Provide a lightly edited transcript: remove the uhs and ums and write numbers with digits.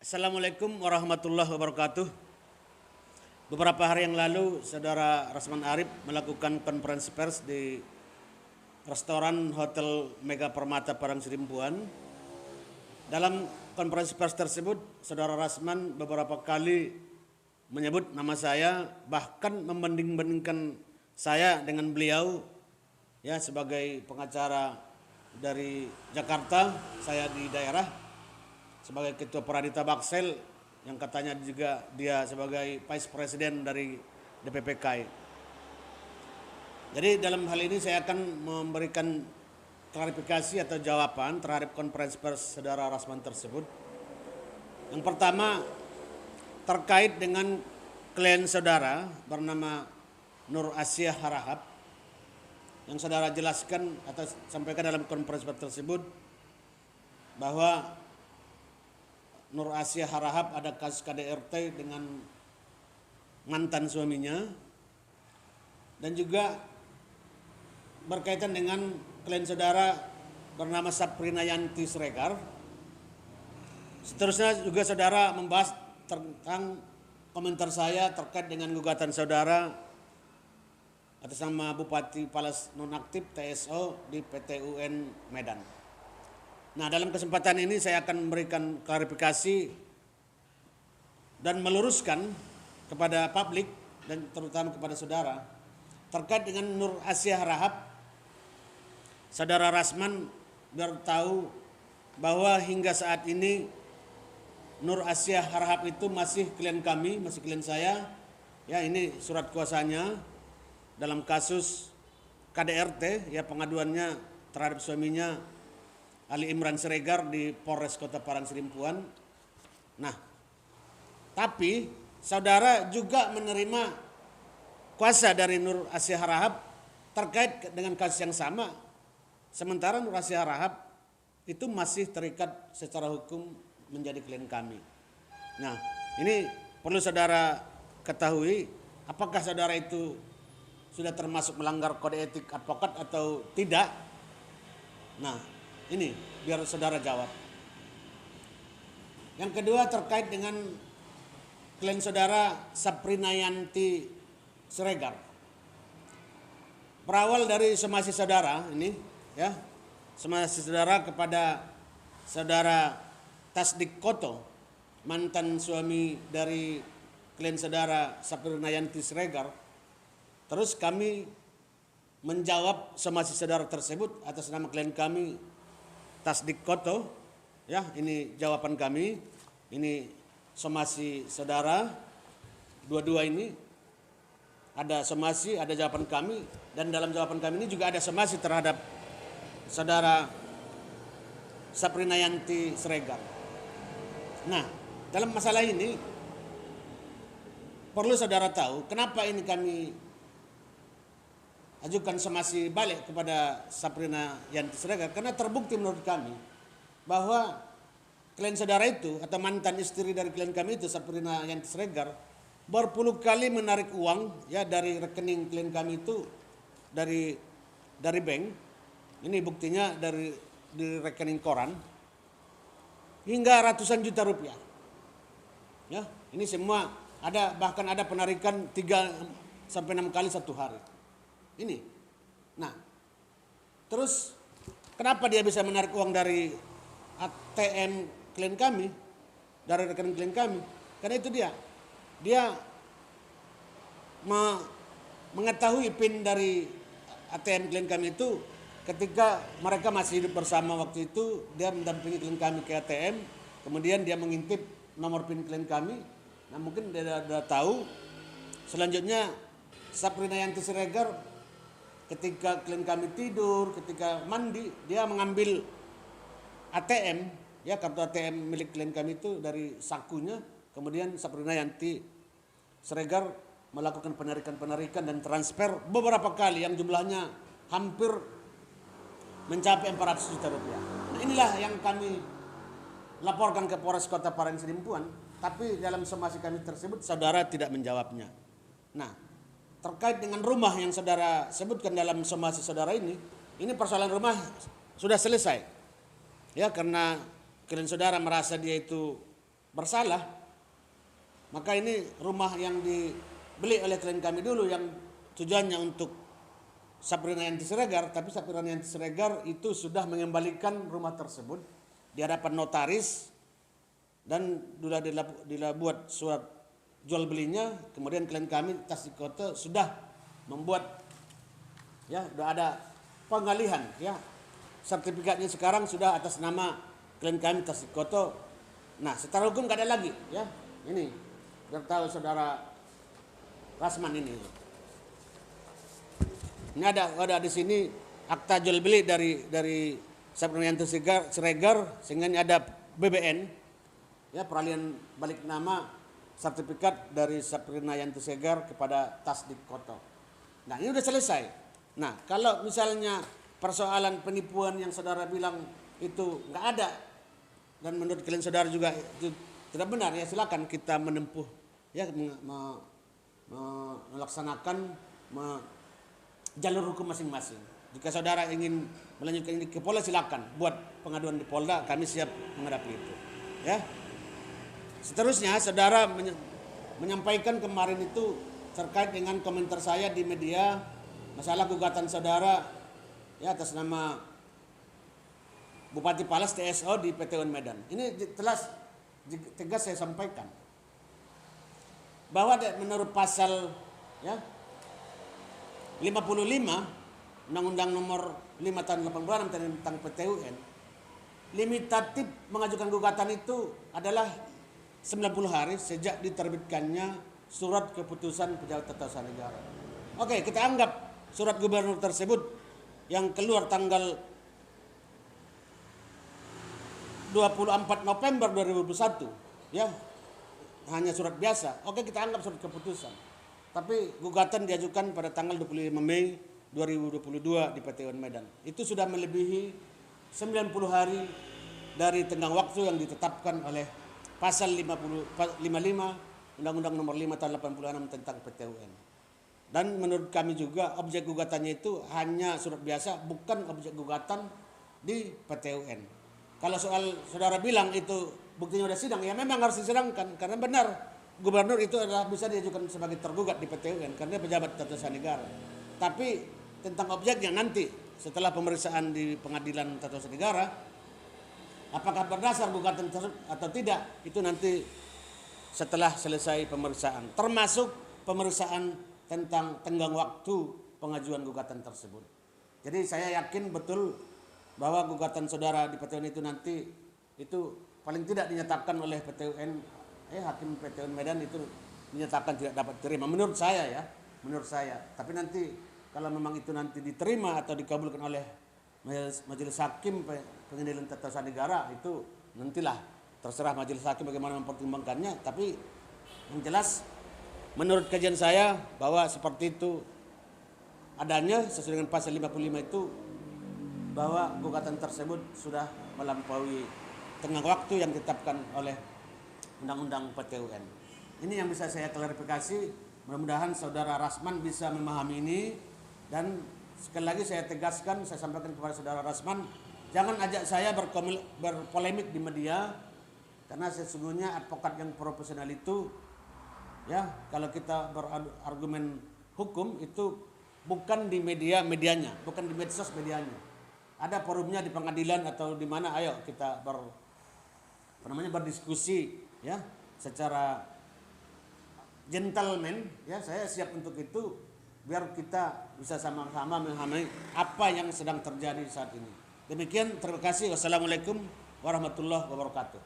Assalamualaikum warahmatullahi wabarakatuh. Beberapa hari yang lalu, Saudara Rasman Arif melakukan konferensi pers di restoran Hotel Mega Permata Parangserimpuan. Dalam konferensi pers tersebut, Saudara Rasman beberapa kali menyebut nama saya, bahkan membanding-bandingkan saya dengan beliau ya sebagai pengacara dari Jakarta, saya di daerah sebagai Ketua Pradita Baksel yang katanya juga dia sebagai Vice President dari DPPKI. Jadi dalam hal ini saya akan memberikan klarifikasi atau jawaban terhadap konferensi pers Saudara Rasman tersebut. Yang pertama terkait dengan klien saudara bernama Nur Asia Harahap yang saudara jelaskan atau sampaikan dalam konferensi pers tersebut bahwa Nur Asia Harahap ada kasus KDRT dengan mantan suaminya dan juga berkaitan dengan klien saudara bernama Saprina Yanti Sregar. Seterusnya juga saudara membahas tentang komentar saya terkait dengan gugatan saudara atas nama Bupati Palas Nonaktif TSO di PT UN Medan. Nah, dalam kesempatan ini saya akan memberikan klarifikasi dan meluruskan kepada publik dan terutama kepada saudara terkait dengan Nur Asia Harahap. Saudara Rasman biar tahu bahwa hingga saat ini Nur Asia Harahap itu masih klien kami, masih klien saya. Ya, ini surat kuasanya dalam kasus KDRT, ya pengaduannya terhadap suaminya Ali Imran Siregar di Polres Kota Parangserimpuan. Nah, tapi saudara juga menerima kuasa dari Nur Asia Harahap terkait dengan kasus yang sama. Sementara Nur Asia Harahap itu masih terikat secara hukum menjadi klien kami. Nah, ini perlu saudara ketahui apakah saudara itu sudah termasuk melanggar kode etik advokat atau tidak. Nah, ini biar saudara jawab. Yang kedua terkait dengan klien saudara Saprina Yanti Sregar. Berawal dari somasi saudara ini ya, somasi saudara kepada saudara Tasdik Koto, mantan suami dari klien saudara Saprina Yanti Sregar. Terus kami menjawab somasi saudara tersebut atas nama klien kami Tasdik Koto, ya ini jawaban kami, ini somasi saudara, dua-dua ini ada somasi, ada jawaban kami, dan dalam jawaban kami ini juga ada somasi terhadap saudara Saprina Yanti Sregar. Nah, dalam masalah ini perlu saudara tahu kenapa ini kami ajukan somasi balik kepada Saprina Yanti Sregar, karena terbukti menurut kami bahwa klien saudara itu atau mantan istri dari klien kami itu Saprina Yanti Sregar berpuluh kali menarik uang ya dari rekening klien kami itu dari bank. Ini buktinya di rekening koran hingga ratusan juta rupiah. Ya, ini semua ada, bahkan ada penarikan 3 sampai 6 kali satu hari. Ini. Nah, terus kenapa dia bisa menarik uang dari ATM klien kami, dari rekening klien kami? Karena itu dia mengetahui PIN dari ATM klien kami itu ketika mereka masih hidup bersama waktu itu. Dia mendampingi klien kami ke ATM, kemudian dia mengintip nomor PIN klien kami. Nah, mungkin dia sudah tahu. Selanjutnya Saprina Yanti Sregar ketika klien kami tidur, ketika mandi, dia mengambil ATM, ya kartu ATM milik klien kami itu dari sakunya. Kemudian Saprina Yanti Sregar melakukan penarikan dan transfer beberapa kali yang jumlahnya hampir mencapai 400 juta rupiah. Nah, inilah yang kami laporkan ke Polres Kota Parangserimpuan, tapi dalam somasi kami tersebut saudara tidak menjawabnya. Nah, terkait dengan rumah yang saudara sebutkan dalam somasi saudara ini persoalan rumah sudah selesai. Ya, karena klien saudara merasa dia itu bersalah, maka ini rumah yang dibeli oleh klien kami dulu yang tujuannya untuk Saprina Yanti Siregar, tapi Saprina Yanti Siregar itu sudah mengembalikan rumah tersebut di hadapan notaris dan sudah dibuat surat jual belinya. Kemudian klien kami Tasdikoto sudah membuat, ya, sudah ada pengalihan, ya, sertifikatnya sekarang sudah atas nama klien kami Tasdikoto. Nah, secara hukum nggak ada lagi, ya. Ini biar tahu saudara Rasman ini. Ini ada di sini akta jual beli dari Saprina Yanti Siregar, sehingga ini ada BBN, ya, peralihan balik nama sertifikat dari Saprina Yanti Siregar kepada Tasdikoto. Nah, ini sudah selesai. Nah, kalau misalnya persoalan penipuan yang saudara bilang itu nggak ada dan menurut klien saudara juga itu tidak benar, ya silakan kita menempuh, ya, melaksanakan jalur hukum masing-masing. Jika saudara ingin melanjutkan ini ke Polda, silakan buat pengaduan di Polda, kami siap menghadapi itu, ya. Seterusnya saudara menyampaikan kemarin itu terkait dengan komentar saya di media masalah gugatan saudara, ya, atas nama Bupati Palas TSO di PT UN Medan. Ini tegas saya sampaikan bahwa menurut pasal, ya, 55 Undang-Undang Nomor 5 Tahun 86 tentang PT UN, limitatif mengajukan gugatan itu adalah 90 hari sejak diterbitkannya surat keputusan pejabat tata usaha negara. Oke, kita anggap surat gubernur tersebut yang keluar tanggal 24 November 2021, ya, hanya surat biasa. Oke, kita anggap surat keputusan. Tapi gugatan diajukan pada tanggal 25 Mei 2022 di PT UN Medan. Itu sudah melebihi 90 hari dari tenggang waktu yang ditetapkan oleh pasal 55 Undang-Undang Nomor 5 Tahun 86 tentang PT UN. Dan menurut kami juga objek gugatannya itu hanya surat biasa, bukan objek gugatan di PT UN. Kalau soal saudara bilang itu buktinya sudah sidang, ya memang harus disidangkan karena benar gubernur itu adalah bisa diajukan sebagai tergugat di PT UN karena pejabat tata usaha negara. Tapi tentang objeknya nanti setelah pemeriksaan di pengadilan tata usaha negara, apakah berdasar gugatan tersebut atau tidak, itu nanti setelah selesai pemeriksaan, termasuk pemeriksaan tentang tenggang waktu pengajuan gugatan tersebut. Jadi saya yakin betul bahwa gugatan saudara di PT UN itu nanti itu paling tidak dinyatakan oleh PT UN, hakim PT UN Medan itu dinyatakan tidak dapat diterima. Menurut saya, ya, menurut saya. Tapi nanti kalau memang itu nanti diterima atau dikabulkan oleh majelis hakim pengadilan tata usaha negara, itu nantilah terserah majelis hakim bagaimana mempertimbangkannya. Tapi yang jelas menurut kajian saya bahwa seperti itu adanya sesuai dengan pasal 55 itu, bahwa gugatan tersebut sudah melampaui tenggang waktu yang ditetapkan oleh Undang-Undang PT UN. Ini yang bisa saya klarifikasi. Mudah-mudahan saudara Rasman bisa memahami ini. Dan sekali lagi saya tegaskan, saya sampaikan kepada saudara Rasman, jangan ajak saya berpolemik di media, karena sesungguhnya advokat yang profesional itu, ya, kalau kita berargumen hukum itu bukan di medianya, bukan di medsos medianya. Ada forumnya di pengadilan atau di mana, ayo kita berdiskusi, ya, secara gentleman, ya, saya siap untuk itu biar kita bisa sama-sama memahami apa yang sedang terjadi saat ini. Demikian, terima kasih. Wassalamualaikum warahmatullahi wabarakatuh.